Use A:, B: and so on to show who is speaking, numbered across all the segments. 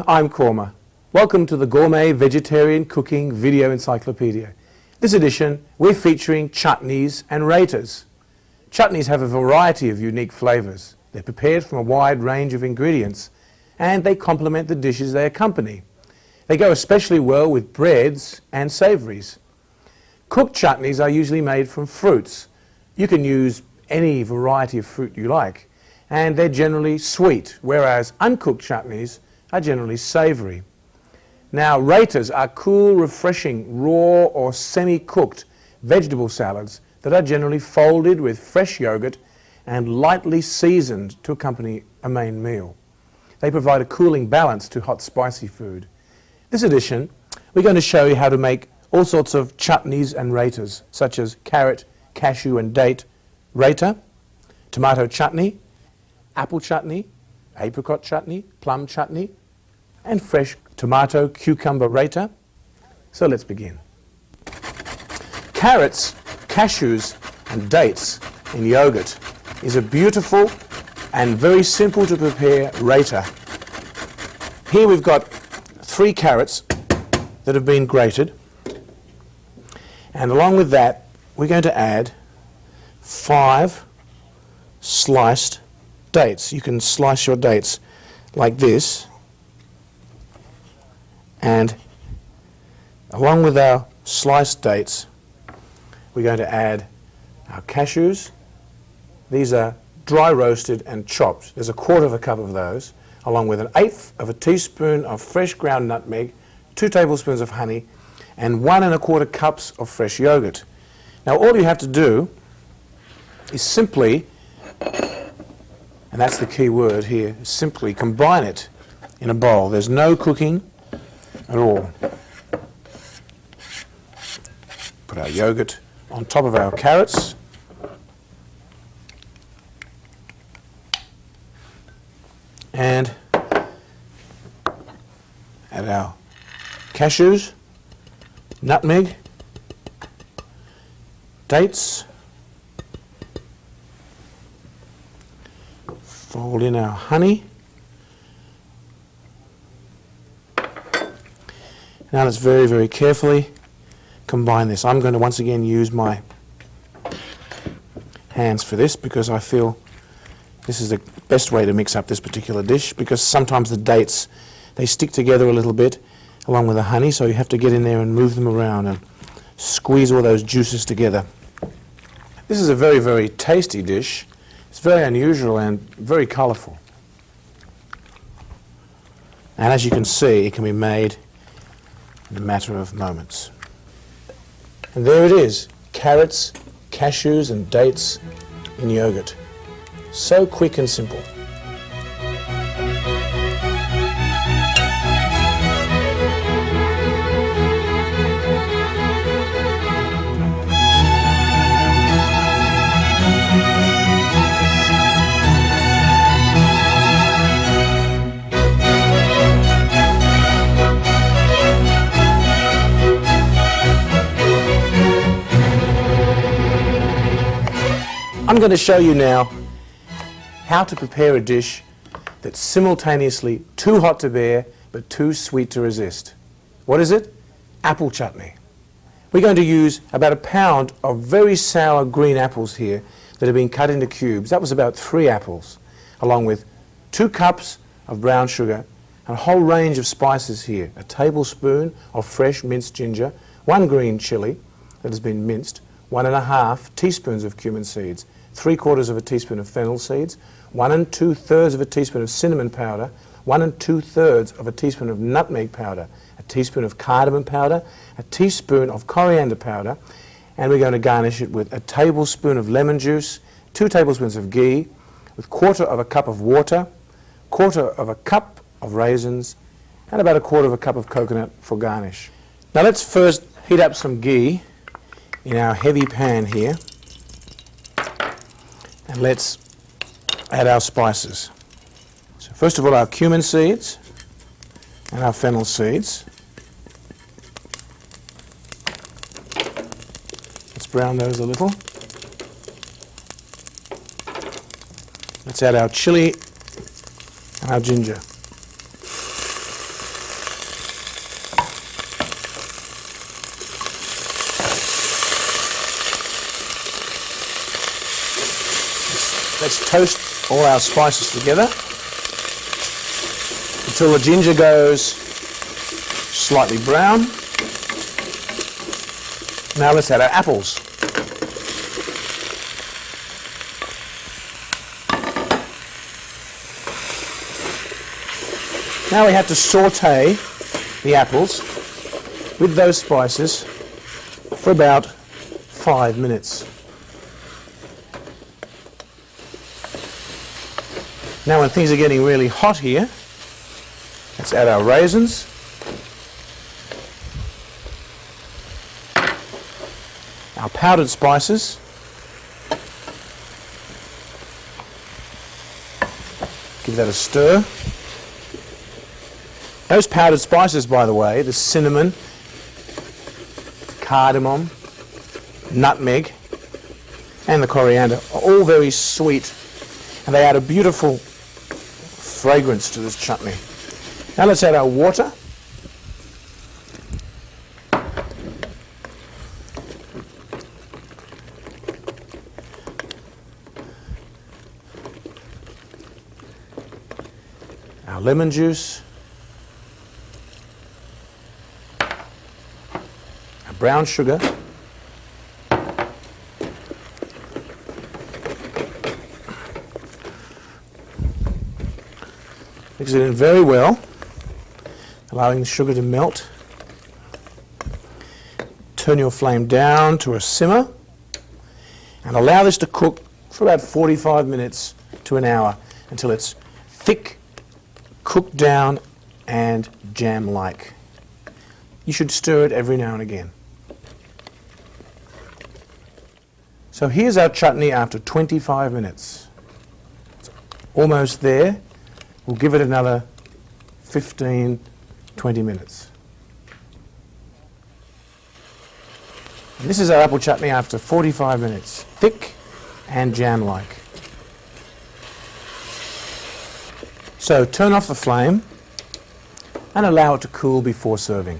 A: I'm Kurma. Welcome to the Gourmet Vegetarian Cooking Video Encyclopedia. This edition, we're featuring chutneys and raitas. Chutneys have a variety of unique flavours. They're prepared from a wide range of ingredients, and they complement the dishes they accompany. They go especially well with breads and savouries. Cooked chutneys are usually made from fruits. You can use any variety of fruit you like, and they're generally sweet, whereas uncooked chutneys are generally savoury. Now, raitas are cool, refreshing, raw or semi-cooked vegetable salads that are generally folded with fresh yoghurt and lightly seasoned to accompany a main meal. They provide a cooling balance to hot, spicy food. This edition, we're going to show you how to make all sorts of chutneys and raitas, such as carrot, cashew and date raita, tomato chutney, apple chutney, apricot chutney, plum chutney, and fresh tomato cucumber raita. So let's begin. Carrots, cashews and dates in yogurt is a beautiful and very simple to prepare raita. Here we've got 3 carrots that have been grated, and along with that we're going to add 5 sliced dates. You can slice your dates like this, and along with our sliced dates we're going to add our cashews. These are dry roasted and chopped. There's 1/4 cup of those, along with 1/8 teaspoon of fresh ground nutmeg, 2 tablespoons of honey, and 1 1/4 cups of fresh yogurt. Now all you have to do is simply, and that's the key word here, simply combine it in a bowl. There's no cooking at all. Put our yogurt on top of our carrots. And add our cashews, nutmeg, dates. Fold in our honey. Now let's very, very carefully combine this. I'm going to once again use my hands for this because I feel this is the best way to mix up this particular dish, because sometimes the dates, they stick together a little bit along with the honey, so you have to get in there and move them around and squeeze all those juices together. This is a very, very tasty dish. It's very unusual and very colourful. And as you can see, it can be made in a matter of moments. And there it is, carrots, cashews and dates in yogurt. So quick and simple. I'm going to show you now how to prepare a dish that's simultaneously too hot to bear but too sweet to resist. What is it? Apple chutney. We're going to use about 1 pound of very sour green apples here that have been cut into cubes. That was about 3 apples, along with 2 cups of brown sugar and a whole range of spices here. 1 tablespoon of fresh minced ginger, 1 green chilli that has been minced, 1 1/2 teaspoons of cumin seeds, 3/4 teaspoon of fennel seeds, 1 2/3 teaspoon of cinnamon powder, 1 2/3 teaspoon of nutmeg powder, a teaspoon of cardamom powder, a teaspoon of coriander powder, and we're going to garnish it with 1 tablespoon of lemon juice, 2 tablespoons of ghee, with 1/4 cup of water, 1/4 cup of raisins, and about 1/4 cup of coconut for garnish. Now let's first heat up some ghee in our heavy pan here, and let's add our spices. So first of all, our cumin seeds and our fennel seeds. Let's brown those a little. Let's add our chili and our ginger. Let's toast all our spices together until the ginger goes slightly brown. Now let's add our apples. Now we have to saute the apples with those spices for about 5 minutes. Now when things are getting really hot here, let's add our raisins. Our powdered spices. Give that a stir. Those powdered spices, by the way, the cinnamon, cardamom, nutmeg, and the coriander, are all very sweet, and they add a beautiful fragrance to this chutney. Now let's add our water. Our lemon juice. Our brown sugar. Mix it in very well, allowing the sugar to melt. Turn your flame down to a simmer and allow this to cook for about 45 minutes to an hour until it's thick, cooked down and jam-like. You should stir it every now and again. So here's our chutney after 25 minutes. It's almost there. We'll give it another 15, 20 minutes. And this is our apple chutney after 45 minutes. Thick and jam-like. So turn off the flame and allow it to cool before serving.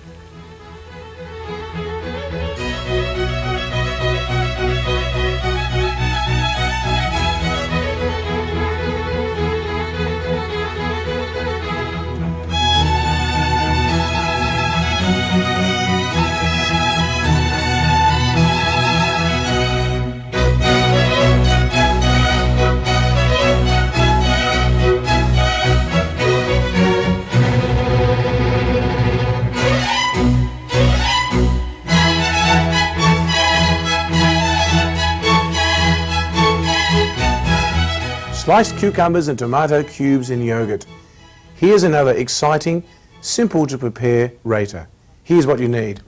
A: Sliced cucumbers and tomato cubes in yogurt. Here's another exciting, simple to prepare raita. Here's what you need.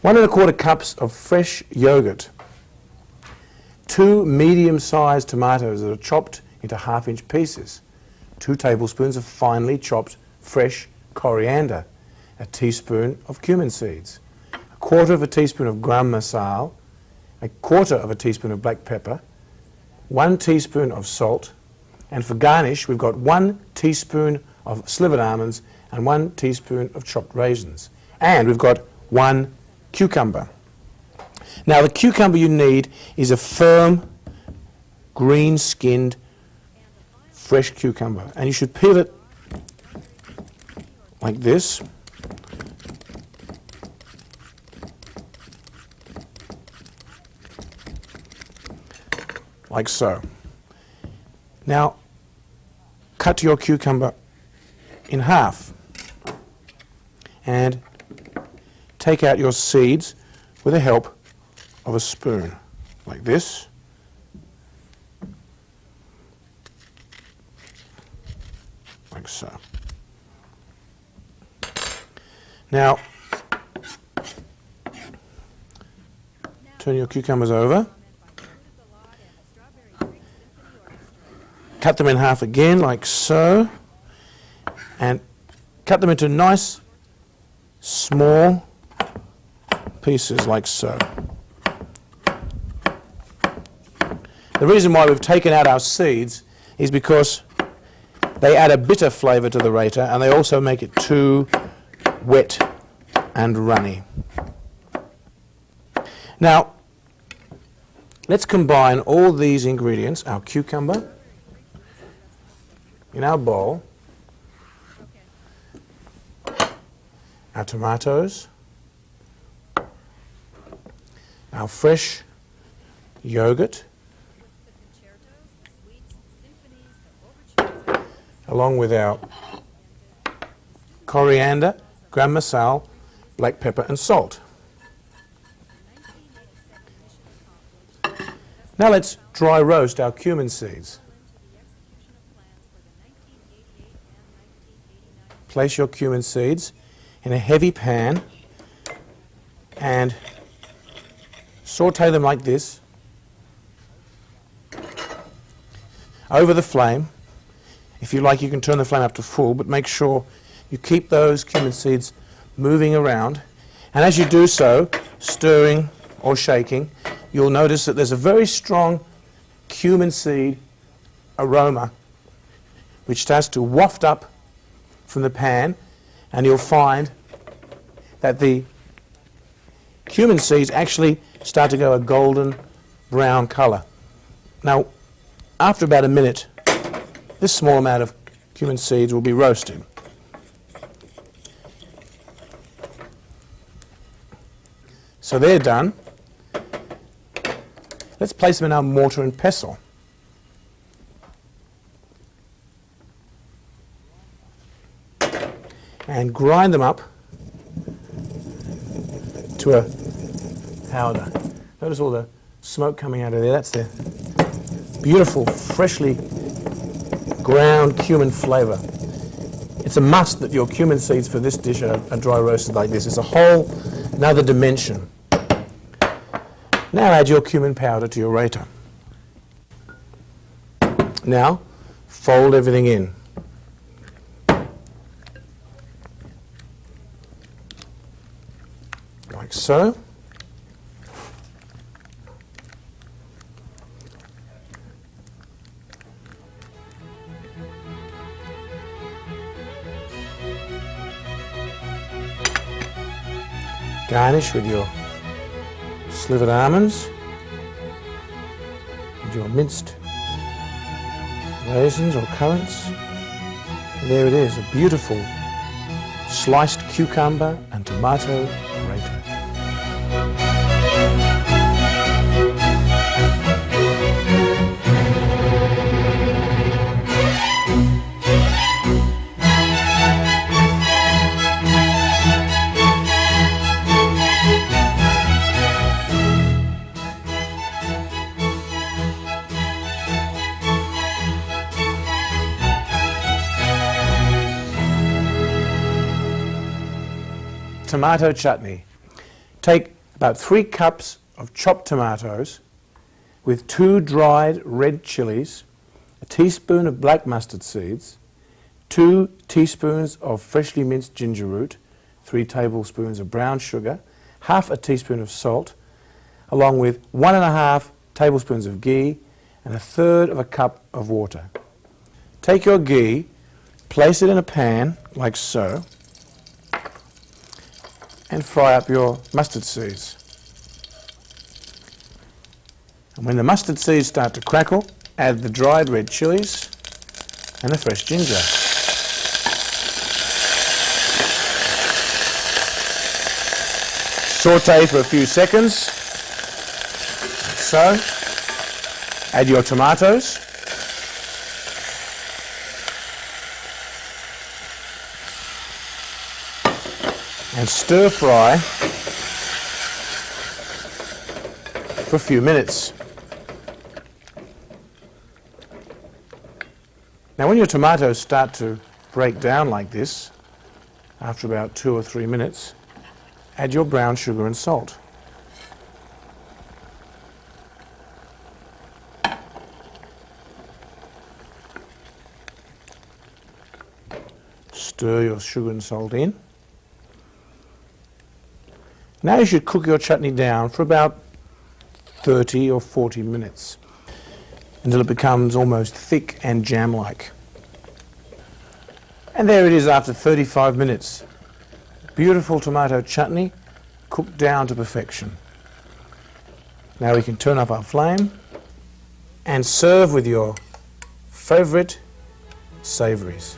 A: 1 1/4 cups of fresh yogurt. 2 medium-sized tomatoes that are chopped into 1/2-inch pieces. 2 tablespoons of finely chopped fresh coriander. A teaspoon of cumin seeds. 1/4 teaspoon of garam masala. 1/4 teaspoon of black pepper. 1 teaspoon of salt, and for garnish we've got 1 teaspoon of slivered almonds and 1 teaspoon of chopped raisins. And we've got 1 cucumber. Now the cucumber you need is a firm, green-skinned, fresh cucumber, and you should peel it like this. Like so. Now, cut your cucumber in half and take out your seeds with the help of a spoon, like this. Like so. Now, turn your cucumbers over. Cut them in half again, like so, and cut them into nice, small pieces, like so. The reason why we've taken out our seeds is because they add a bitter flavour to the raita, and they also make it too wet and runny. Now, Let's combine all these ingredients, our cucumber, in our bowl, our tomatoes, our fresh yogurt, along with our coriander, garam masala, black pepper and salt. Now let's dry roast our cumin seeds. Place your cumin seeds in a heavy pan and saute them like this over the flame. If you like, you can turn the flame up to full, but make sure you keep those cumin seeds moving around. And as you do so, stirring or shaking, you'll notice that there's a very strong cumin seed aroma which starts to waft up from the pan, and you'll find that the cumin seeds actually start to go a golden brown colour. Now, after about a minute, this small amount of cumin seeds will be roasted. So they're done. Let's place them in our mortar and pestle. And grind them up to a powder. Notice all the smoke coming out of there. That's the beautiful, freshly ground cumin flavour. It's a must that your cumin seeds for this dish are dry roasted like this. It's a whole another dimension. Now add your cumin powder to your raita. Now fold everything in. Like so. Garnish with your slivered almonds and your minced raisins or currants. And there it is, a beautiful sliced cucumber and tomato raita. Tomato chutney. Take about 3 cups of chopped tomatoes with 2 dried red chilies, a teaspoon of black mustard seeds, 2 teaspoons of freshly minced ginger root, 3 tablespoons of brown sugar, half a teaspoon of salt, along with 1.5 tablespoons of ghee and 1/3 of a cup of water. Take your ghee, place it in a pan like so, and fry up your mustard seeds. And when the mustard seeds start to crackle, add the dried red chilies and the fresh ginger. Saute for a few seconds, like so. Add your tomatoes. And stir fry for a few minutes. Now when your tomatoes start to break down like this, after about 2 or 3 minutes, add your brown sugar and salt. Stir your sugar and salt in. Now you should cook your chutney down for about 30 or 40 minutes until it becomes almost thick and jam-like. And there it is after 35 minutes. Beautiful tomato chutney cooked down to perfection. Now we can turn up our flame and serve with your favourite savouries.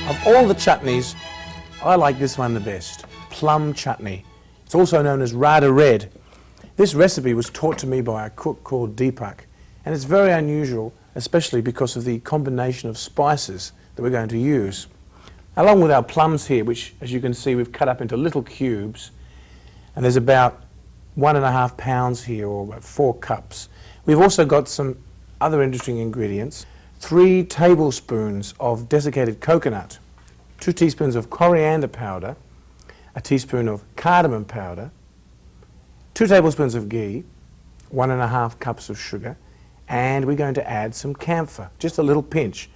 A: Of all the chutneys, I like this one the best, plum chutney. It's also known as raita red. This recipe was taught to me by a cook called Deepak, and it's very unusual, especially because of the combination of spices that we're going to use. Along with our plums here, which as you can see we've cut up into little cubes, and there's about 1.5 pounds here, or about 4 cups. We've also got some other interesting ingredients. 3 tablespoons of desiccated coconut, 2 teaspoons of coriander powder, a teaspoon of cardamom powder, 2 tablespoons of ghee, 1.5 cups of sugar, and we're going to add some camphor, just a little pinch.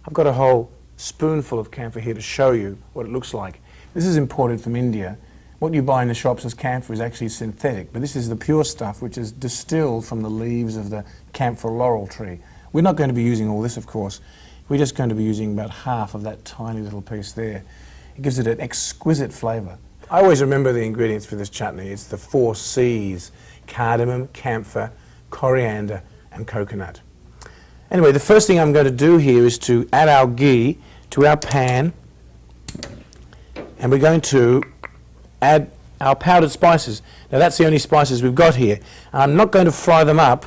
A: I've got a whole spoonful of camphor here to show you what it looks like. This is imported from India. What you buy in the shops as camphor is actually synthetic, but this is the pure stuff which is distilled from the leaves of the camphor laurel tree. We're not going to be using all this, of course. We're just going to be using about half of that tiny little piece there. It gives it an exquisite flavour. I always remember the ingredients for this chutney. It's the 4 C's: cardamom, camphor, coriander and coconut. Anyway, the first thing I'm going to do here is to add our ghee to our pan, and we're going to add our powdered spices. Now that's the only spices we've got here. I'm not going to fry them up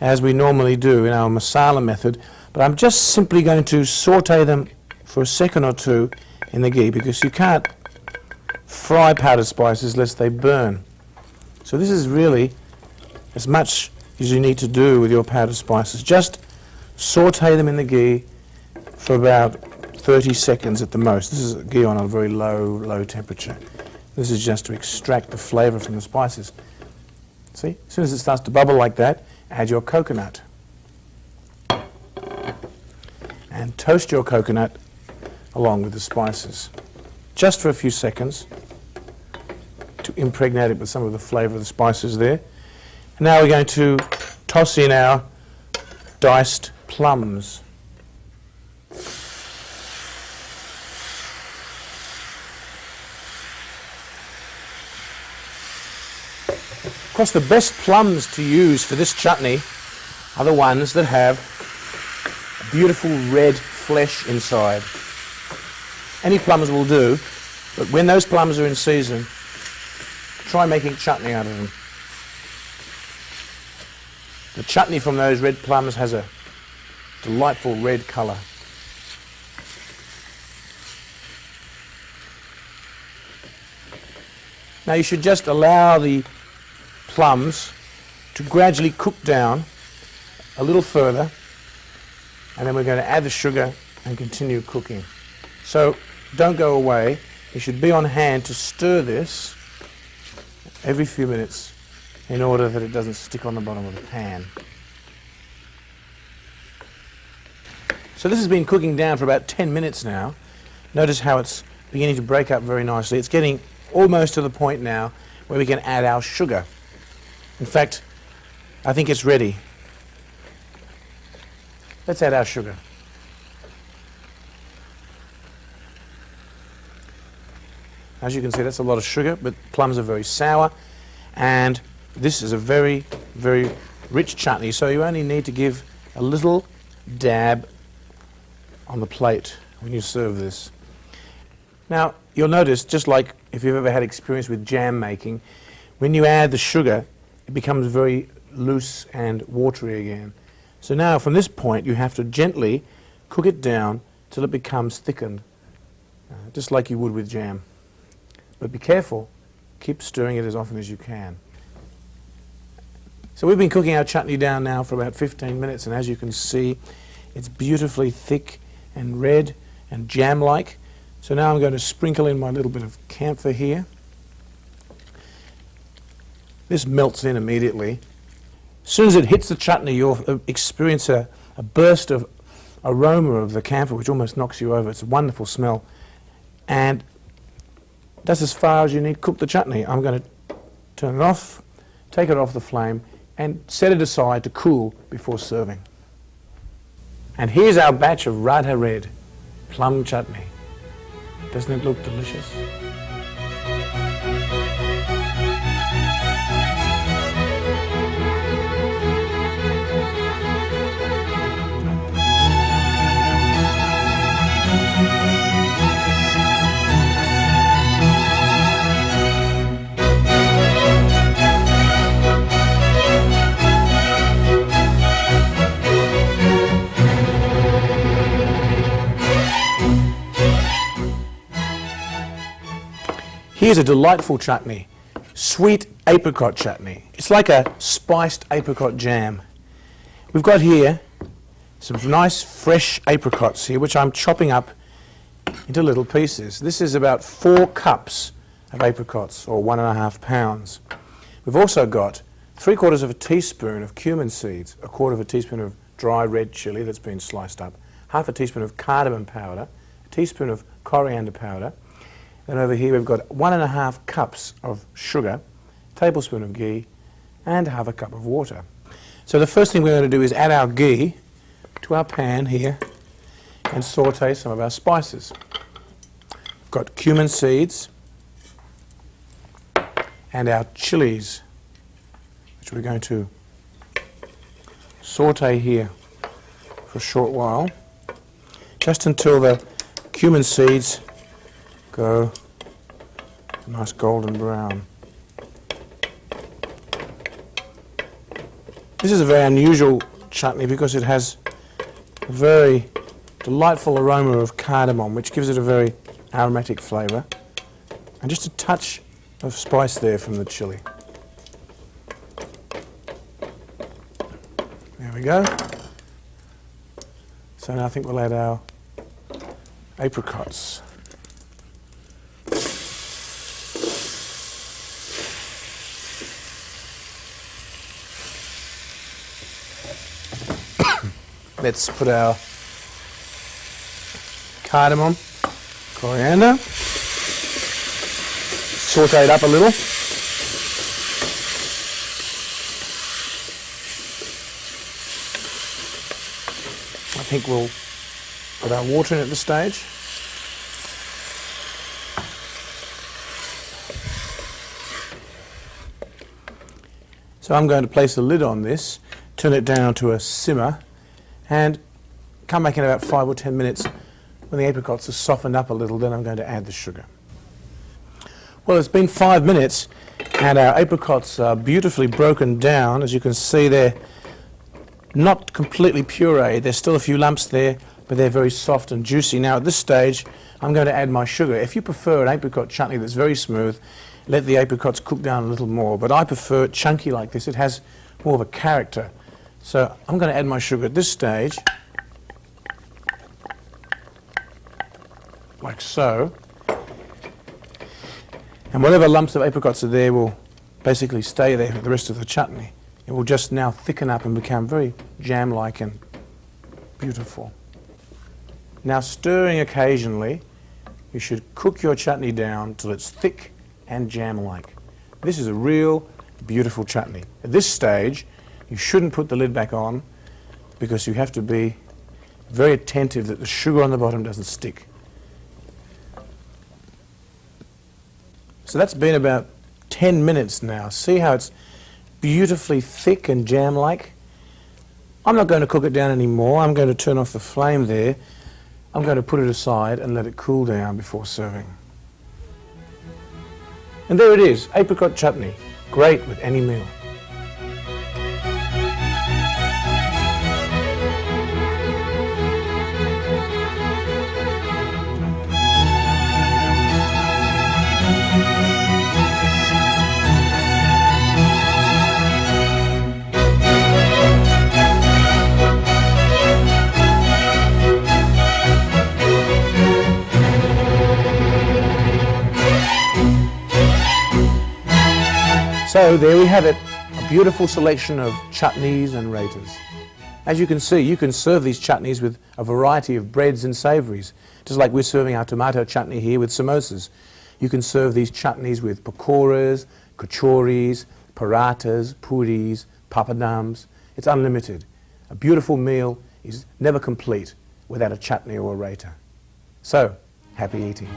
A: as we normally do in our masala method, but I'm just simply going to saute them for a second or two in the ghee, because you can't fry powdered spices lest they burn. So this is really as much as you need to do with your powdered spices. Just saute them in the ghee for about 30 seconds at the most. This is ghee on a very low temperature. This is just to extract the flavour from the spices. See, as soon as it starts to bubble like that, add your coconut. And toast your coconut along with the spices, just for a few seconds to impregnate it with some of the flavour of the spices there. And now we're going to toss in our diced plums. Of course, the best plums to use for this chutney are the ones that have beautiful red flesh inside. Any plums will do, but when those plums are in season, try making chutney out of them. The chutney from those red plums has a delightful red colour. Now you should just allow the plums to gradually cook down a little further, and then we're going to add the sugar and continue cooking. So don't go away. You should be on hand to stir this every few minutes in order that it doesn't stick on the bottom of the pan. So this has been cooking down for about 10 minutes now. Notice how it's beginning to break up very nicely. It's getting almost to the point now where we can add our sugar. In fact, I think it's ready. Let's add our sugar. As you can see, that's a lot of sugar, but plums are very sour, and this is a very, very rich chutney, so you only need to give a little dab on the plate when you serve this. Now, you'll notice, just like if you've ever had experience with jam making, when you add the sugar, it becomes very loose and watery again. So now, from this point, you have to gently cook it down till it becomes thickened, just like you would with jam. But be careful, keep stirring it as often as you can. So we've been cooking our chutney down now for about 15 minutes, and as you can see, it's beautifully thick and red and jam-like. So now I'm going to sprinkle in my little bit of camphor here. This melts in immediately. As soon as it hits the chutney, you'll experience a burst of aroma of the camphor, which almost knocks you over. It's a wonderful smell. And that's as far as you need to cook the chutney. I'm going to turn it off, take it off the flame, and set it aside to cool before serving. And here's our batch of raita red plum chutney. Doesn't it look delicious? Here's a delightful chutney, sweet apricot chutney. It's like a spiced apricot jam. We've got here some nice fresh apricots here, which I'm chopping up into little pieces. This is about 4 cups of apricots, or 1.5 pounds. We've also got 3/4 of a teaspoon of cumin seeds, 1/4 of a teaspoon of dry red chili that's been sliced up, 1/2 teaspoon of cardamom powder, a teaspoon of coriander powder. And over here we've got 1.5 cups of sugar, a tablespoon of ghee, and 1/2 cup of water. So the first thing we're going to do is add our ghee to our pan here and saute some of our spices. We've got cumin seeds and our chilies, which we're going to saute here for a short while, just until the cumin seeds go a nice golden brown. This is a very unusual chutney because it has a very delightful aroma of cardamom, which gives it a very aromatic flavour, and just a touch of spice there from the chili. There we go. So now I think we'll add our apricots. Let's put our cardamom, coriander, saute it up a little. I think we'll put our water in at this stage. So I'm going to place a lid on this, turn it down to a simmer, and come back in about 5 or 10 minutes when the apricots are softened up a little. Then I'm going to add the sugar. Well, it's been 5 minutes and our apricots are beautifully broken down. As you can see, they're not completely pureed. There's still a few lumps there, but they're very soft and juicy. Now at this stage I'm going to add my sugar. If you prefer an apricot chutney that's very smooth, let the apricots cook down a little more, but I prefer it chunky like this. It has more of a character. So I'm going to add my sugar at this stage, like so. And whatever lumps of apricots are there will basically stay there for the rest of the chutney. It will just now thicken up and become very jam-like and beautiful. Now, stirring occasionally, you should cook your chutney down till it's thick and jam-like. This is a real beautiful chutney. At this stage, you shouldn't put the lid back on because you have to be very attentive that the sugar on the bottom doesn't stick. So that's been about 10 minutes now. See how it's beautifully thick and jam-like? I'm not going to cook it down anymore. I'm going to turn off the flame there. I'm going to put it aside and let it cool down before serving. And there it is, apricot chutney. Great with any meal. So there we have it, a beautiful selection of chutneys and raitas. As you can see, you can serve these chutneys with a variety of breads and savouries, just like we're serving our tomato chutney here with samosas. You can serve these chutneys with pakoras, kachoris, parathas, puris, papadums. It's unlimited. A beautiful meal is never complete without a chutney or a raita. So, happy eating.